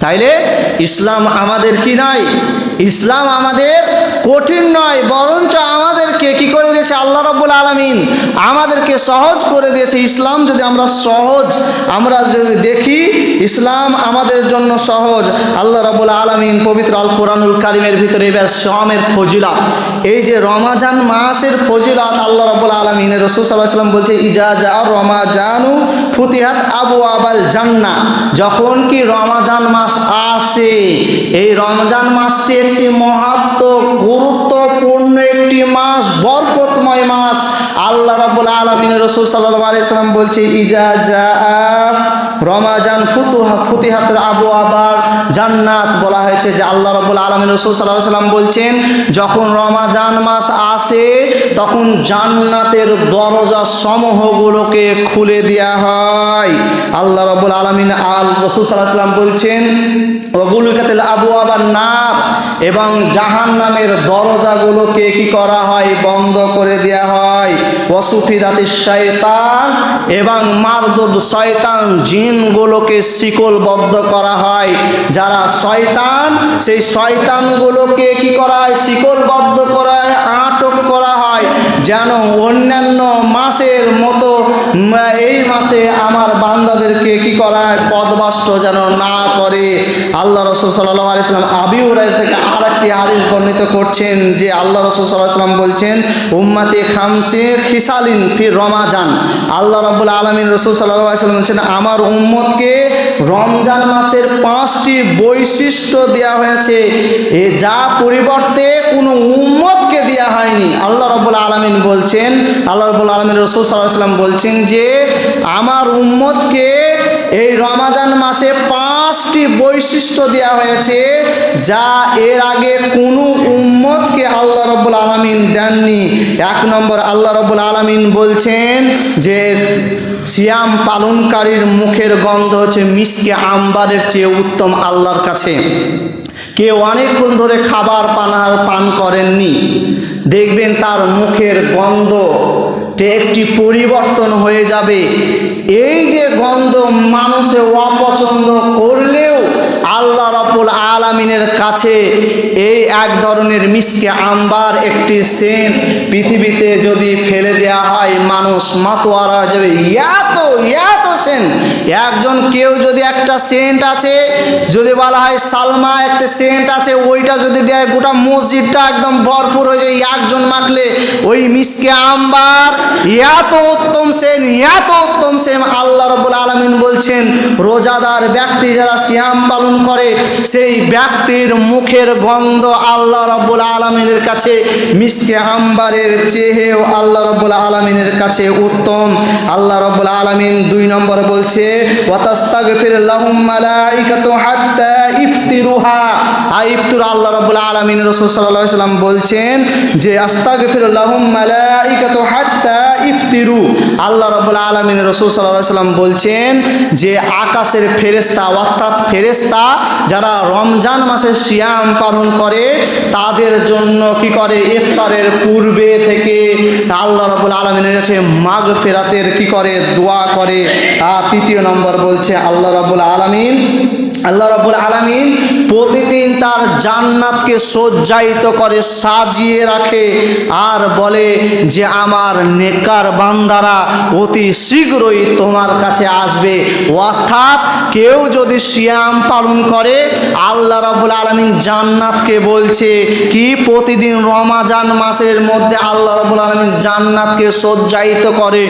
তাইলে ইসলাম আমাদের কি নয়, ইসলাম আমাদের কঠিন নয়, বরঞ্চ আমাদেরকে কি করে দিয়েছে আল্লাহ রাব্বুল আলামিন, আমাদেরকে সহজ করে দিয়েছে। ইসলাম যদি আমরা যদি দেখি, ইসলাম আমাদের জন্য সহজ। আল্লাহ রাব্বুল আলামিন পবিত্র আল কোরআনুল কারীমের ভিতরে এবার শামের ফজিলত, এই যে রমাজান মাসের ফজিলত আল্লাহ রাব্বুল আলামিন রাসূল সাল্লাল্লাহু আলাইহি ওয়াসাল্লাম বলছে ইজা জা রমাজানু ফুতিহাত আবওয়াবাল জান্নাহ, যখন কি রমাজান মাস আসে, এই রমজান মাসটি একটি গুরুত্বপূর্ণ একটি মাস, বরকতময় মাস। আল্লাহ রাব্বুল আলামিন রাসূল সাল্লাল্লাহু আলাইহি ওয়াসাল্লাম বলছে ইজা জা রমাজান ফুতিহাত আবওয়াবার জান্নাত, বলা হয়েছে যে আল্লাহ রাব্বুল আলামিন রাসূল সাল্লাল্লাহু আলাইহি ওয়াসাল্লাম বলছেন যখন রমাজান মাস আসে তখন জান্নাতের দরজা সমূহগুলোকে খুলে দেওয়া হয়। আল্লাহ রাব্বুল আলামিন রাসূল সাল্লাল্লাহু আলাইহি ওয়াসাল্লাম বলছেন ওয়াগুলিকাতিল আবওয়াবান নার, এবং জাহান্নামের দরজাগুলোকে কি করা হয়, বন্ধ করে দেওয়া হয়। ওয়াসুফিদাতিশ শায়তান, এবং মারদুদ শয়তান জিনগুলোকে শিকলবদ্ধ করা হয়। যারা শয়তান, সেই শয়তানগুলোকে কি করা হয়, শিকলবদ্ধ করা হয়, আটক করা হয়, যেন অন্যান্য মাসের মতো এই মাসে আমার বান্দাদেরকে কি করা হয়, পথভ্রষ্ট যেন না করে। আল্লাহ রাসূল সাল্লাল্লাহু আলাইহি ওয়াসাল্লাম আবু হুরায়রা থেকে আরেকটি হাদিস বর্ণিত করছেন যে আল্লাহ রাসূল সাল্লাল্লাহু আলাইহি ওয়াসাল্লাম বলছেন উম্মতি খামসি খিসালিন ফি রমাজান, আল্লাহ রাব্বুল আলামিন রাসূল সাল্লাল্লাহু আলাইহি ওয়াসাল্লাম বলছেন আমার উম্মতকে রমজান মাসের 5টি বৈশিষ্ট্য দেওয়া হয়েছে, যা পরিবর্তে কোনো উম্মতকে দেওয়া হয়নি। আল্লাহ রাব্বুল আলামিন বলছেন, আল্লাহ রাব্বুল আলামিন রাসূল সাল্লাল্লাহু আলাইহি ওয়াসাল্লাম বলছেন যে আমার উম্মতকে এই রমাজান মাসে 5টি বৈশিষ্ট্য দেওয়া হয়েছে, যা এর আগে কোনো উম্মতকে আল্লাহ রাব্বুল আলামিন দেননি। 1 নম্বর, আল্লাহ রাব্বুল আলামিন বলছেন যে সিয়াম পালনকারীর মুখের গন্ধ হচ্ছে মিসকে আম্বারের চেয়ে উত্তম আল্লাহর কাছে। কেউ অনেকক্ষণ ধরে খাবার পান করেননি, দেখবেন তার মুখের গন্ধ একটি পরিবর্তন হয়ে যাবে। এই যে গন্ধ মানুষে অপছন্দ করলেও আল্লাহ রাব্বুল আলামিনের কাছে এই এক ধরনের মিসকে আম্বার একটি সেন্ট পৃথিবীতে যদি ফেলে দেওয়া হয় মানুষ মাতোয়ারা হয়ে যাবে, এত সেন্ট। কেউ যদি একটা সেন্ট আছে, যদি বলা হয় সালমা একটা সেন্ট আছে, ওইটা যদি দেয় গোটা মসজিদটা একদম ভরপুর হয়ে যায়। একজন মাখলে ওই মিসকে আম্বার এত উত্তম সেন্ট। আল্লাহ রাব্বুল আলামিন বলছেন রোজাদার ব্যক্তি যারা সিয়াম পালন করে সেই ব্যক্তির মুখের গন্ধ আল্লাহ রাব্বুল আলামিনের কাছে মিসকে আম্বারের চেয়েও আল্লাহ রাব্বুল আলামিনের কাছে উত্তম। আল্লাহ রাব্বুল আলামিন 2 নম্বর বলছে ওয়াতাস্তাগফির লাহুম মালাইকাতু হাত্তা ইফতিরুহা, আল্লাহ রাব্বুল আলামিন রাসূল সাল্লাল্লাহু আলাইহি ওয়াসাল্লাম বলছেন যে আস্তাগফির লাহুম মালাইকাতু হাত্তা ইফতিরু, আল্লাহ রাব্বুল আলামিন রাসূল সাল্লাল্লাহু আলাইহি ওয়াসাল্লাম বলছেন যে আকাশের ফেরেশতা, অর্থাৎ ফেরেশতা যারা রমজান মাসে সিয়াম পালন করে তাদের জন্য কি করে, ইফতারের পূর্বে থেকে আল্লাহ রাব্বুল আলামিনের কাছে মাগফিরাতের কি করে, দোয়া করে। 3 নম্বর বলছে আল্লাহ রাব্বুল আলামিন প্রতিদিন তার জান্নাতকে সজ্জায়িত করে, সাজিয়ে রাখে, আর বলে যে আমার নেককার বান্দারা অতি শীঘ্রই তোমার কাছে আসবে। অর্থাৎ কেউ যদি সিয়াম পালন করে আল্লাহ রাব্বুল আলামিন জান্নাতকে বলছে কি, প্রতিদিন রমাজান মাসের মধ্যে আল্লাহ রাব্বুল আলামিন জান্নাতকে সজ্জায়িত করে,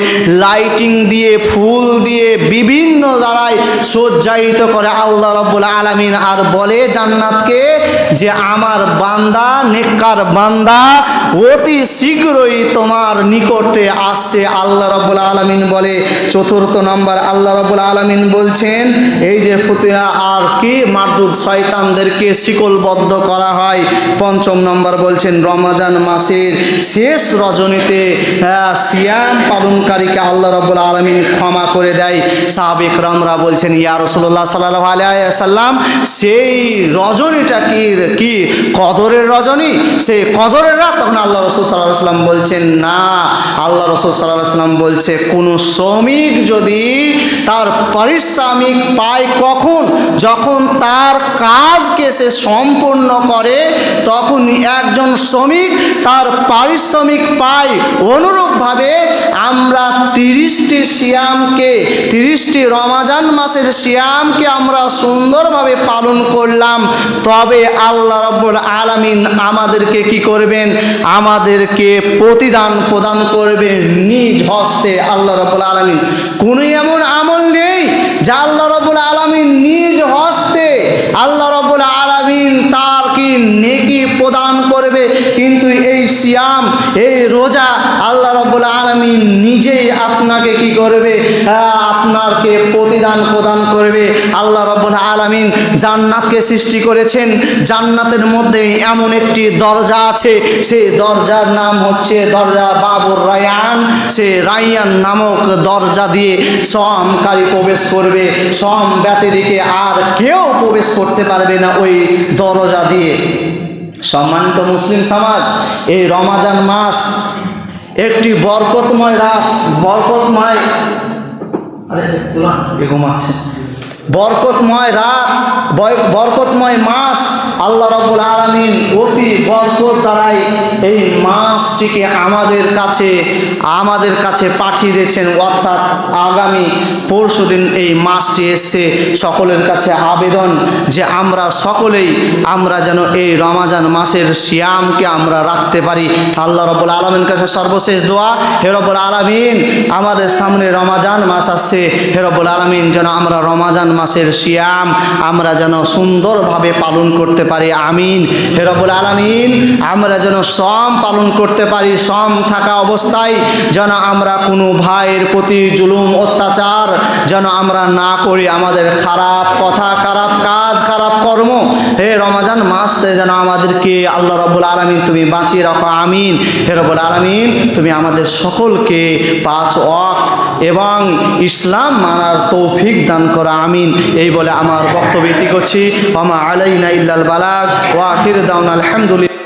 লাইটিং দিয়ে, ফুল দিয়ে, বিভিন্ন দ্বারায় সজ্জায়িত করে আল্লাহ রাব্বুল আলামিন, আর বলে জান্নাতকে যে আমার বান্দা, নেককার বান্দা অতি শীঘ্রই তোমার নিকটে আসছে। আল্লাহ রাব্বুল আলামিন বলে। 4 নম্বর, আল্লাহ রাব্বুল আলামিন বলছেন এই যে ফুতিহা আর কি মারদুদ শয়তানদেরকে শিকলবদ্ধ করা হয়। 5 নম্বর বলছেন রমজান মাসের শেষ রজনীতে সিয়াম পালনকারীকে আল্লাহ রাব্বুল আলামিন ক্ষমা করে দেয়। সাহাবে কেরামরা বলছেন ইয়া রাসূলুল্লাহ সাল্লাল্লাহু আলাইহি ওয়াসাল্লাম সেই রজনীটা কি, কি কদরের রজনী, সেই কদরের রাত, তখন আল্লাহ রসুল সাল্লাল্লাহু আলাইহি ওয়াসাল্লাম বলছেন না, আল্লাহ রসুল সাল্লাল্লাহু আলাইহি ওয়াসাল্লাম বলছে কোনো শ্রমিক যদি তার পারিশ্রমিক পায় কখন, যখন তার কাজকে সে সম্পূর্ণ করে তখন একজন শ্রমিক তার পারিশ্রমিক পায়। অনুরূপভাবে আমরা 30টি সিয়ামকে, 30টি রমাজান মাসের সিয়ামকে আমরা সুন্দরভাবে পালন করলাম, তবে আল্লাহ রাব্বুল আলামিন আমাদেরকে কি করবেন, আমাদেরকে প্রতিদান প্রদান করবেন নিজ হস্তে। আল্লাহ রাব্বুল আলামিন কোনো এমন আমল নেই যা আল্লাহ রাব্বুল আলামিন নিজ হস্তে আল্লাহ রাব্বুল আলামিন তার কি নেকি প্রদান করবে, কিন্তু এই সিয়াম, এই রোজা আল্লাহ রাব্বুল আলামিন নিজেই আপনাকে কি করবে, আপনাকে প্রতিদান প্রদান করবে। আল্লাহ রাব্বুল আলামিন জান্নাতকে সৃষ্টি করেছেন, জান্নাতের মধ্যে এমন একটি দরজা আছে, সেই দরজার নাম হচ্ছে দরজা বাবুর রায়ান। সে রায়ান নামক দরজা দিয়ে শ্রমকারী প্রবেশ করবে, শ্রম ব্যতিরেকে আর কেউ প্রবেশ করতে পারবে না ওই দরজা দিয়ে। সম্মানিত মুসলিম সমাজ, এই রমাজান মাস একটি বরকতময় রাত, বরকতময় ঘুমাচ্ছে, বরকতময় রাত, বরকতময় মাস। আল্লাহ রাব্বুল আলামিন অতি বরকত দ্বারাই এই মাসটিকে আমাদের কাছে পাঠিয়ে দিয়েছেন, অর্থাৎ আগামী পরশুদিন এই মাসটি এসছে। সকলের কাছে আবেদন যে আমরা সকলেই যেন এই রমাজান মাসের সিয়ামকে আমরা রাখতে পারি। আল্লাহ রাব্বুল আলামিনের কাছে সর্বশেষ দোয়া, হে রব্বুল আলামিন আমাদের সামনে রমাজান মাস আসছে, হে রব্বুল আলামিন যেন আমরা রমাজান মাসের সিয়াম আমরা যেন সুন্দরভাবে পালন করতে পারি, আমিন। হে রব্বুল আলামিন আমরা যেন শ্রম পালন করতে পারি, শ্রম থাকা অবস্থায় যেন আমরা কোনো ভাইয়ের প্রতি জুলুম অত্যাচার যেন আমরা না করি, আমাদের খারাপ কথা, খারাপ কাজ, খারাপ কর্ম হে রমাজান মাসে যেন আমাদেরকে আল্লাহ রাব্বুল আলামিন তুমি বাঁচিয়ে রাখো, আমিন। হে রব্বুল আলামিন তুমি আমাদের সকলকে 5 ওয়াক্ত এবং ইসলাম মানার তৌফিক দান করো, আমিন। এই বলে আমার বক্তব্য ইতি করছি। ওয়া মা আলাইনা ইল্লাল বালাগ ওয়া আখিরু দাওয়ানা আলহামদুলিল্লাহ।